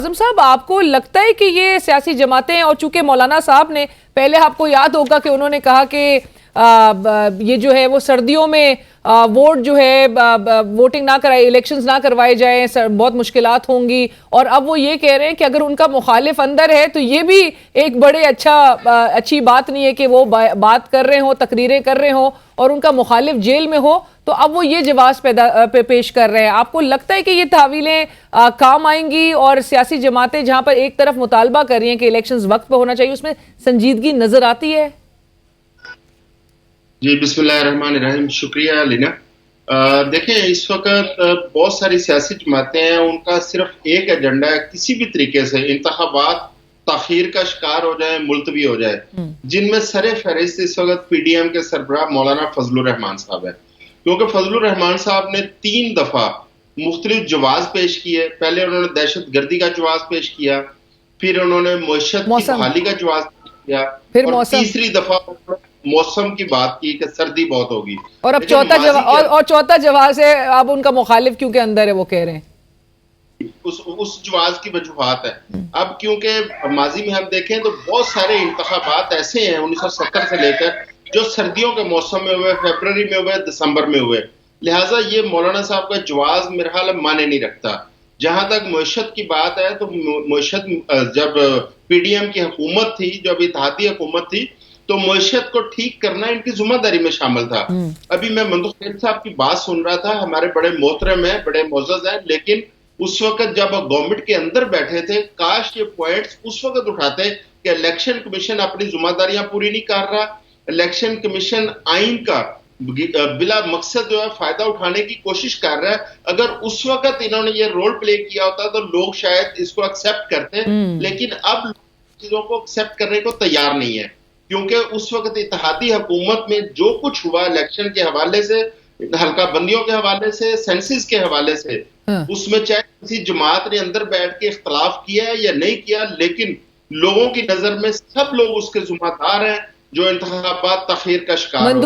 आजम साहब, आपको लगता है कि ये सियासी जमातें, और चूंकि मौलाना साहब ने पहले, आपको याद होगा कि उन्होंने कहा कि ये जो है वो सर्दियों में वोट जो है वोटिंग ना कराए, इलेक्शंस ना करवाए जाए, बहुत मुश्किलात होंगी, और अब वो ये कह रहे हैं कि अगर उनका मुखालिफ अंदर है तो ये भी एक बड़े अच्छी बात नहीं है कि वो बात कर रहे हो, तकरीरें कर रहे हो और उनका मुखालिफ जेल में हो। तो अब वो ये जवाब पेश कर रहे हैं। आपको लगता है कि ये तावीलें काम आएंगी और सियासी जमातें जहां पर एक तरफ मुतालबा कर रही हैं कि इलेक्शंस वक्त पर होना चाहिए, उसमें संजीदगी नजर आती है? जी, बिस्मिल्लाहिर्रहमानिर्रहीम। शुक्रिया लीना। देखें, इस वक्त बहुत सारी सियासी जमातें हैं, उनका सिर्फ एक एजेंडा है, किसी भी तरीके से इंतखाबात ताखीर का शिकार हो जाए, मुलतवी हो जाए, जिनमें सरे फहरिस्त इस वक्त पीडीएम के सरबराह मौलाना फजलुर रहमान साहब है। क्योंकि फजलुर रहमान साहब ने 3 दफा मुख्तलिफ जवाब पेश किए। पहले उन्होंने दहशत गर्दी का जवाब पेश किया, फिर उन्होंने मईशत की बहाली का जवाब पेश किया, फिर और तीसरी दफा मौसम की बात की कि सर्दी बहुत होगी। और अब चौथा जवाब से अब उनका मुखालिफ क्योंकि अंदर है, वो कह रहे हैं उस जवाब की वजूहात है। अब क्योंकि माजी में हम देखें तो बहुत सारे इंतखाबात ऐसे हैं 1970 से लेकर जो सर्दियों के मौसम में हुए, फरवरी में हुए, दिसंबर में हुए। लिहाजा ये मौलाना साहब का जवाब मेरे ख्याल माने नहीं रखता। जहां तक मईशत की बात है तो मईशत जब पीडीएम की हुकूमत थी, जब इत्तेहादी हुकूमत थी, तो मईशत को ठीक करना इनकी जिम्मेदारी में शामिल था। अभी मैं मंदूक साहब की बात सुन रहा था, हमारे बड़े मोहतरम है, बड़े मोअज़्ज़ज़ हैं, लेकिन उस वक्त जब गवर्नमेंट के अंदर बैठे थे, काश ये पॉइंट्स उस वक्त उठाते कि इलेक्शन कमीशन अपनी जिम्मेदारियां पूरी नहीं कर रहा, इलेक्शन कमीशन आइन का बिला मकसद जो है फायदा उठाने की कोशिश कर रहा है। अगर उस वक्त इन्होंने ये रोल प्ले किया होता तो लोग शायद इसको एक्सेप्ट करते, लेकिन अब चीजों को एक्सेप्ट करने को तैयार नहीं है। क्योंकि उस वक्त इत्तेहादी हुकूमत में जो कुछ हुआ इलेक्शन के हवाले से, हल्का बंदियों के हवाले से, सेंसिस के हवाले से, उसमें चाहे किसी जमात ने अंदर बैठ के इख्तलाफ किया है या नहीं किया, लेकिन लोगों की नजर में सब लोग उसके जिम्मेदार हैं जो इंतखाबात ताखीर का शिकार हो रहे हैं।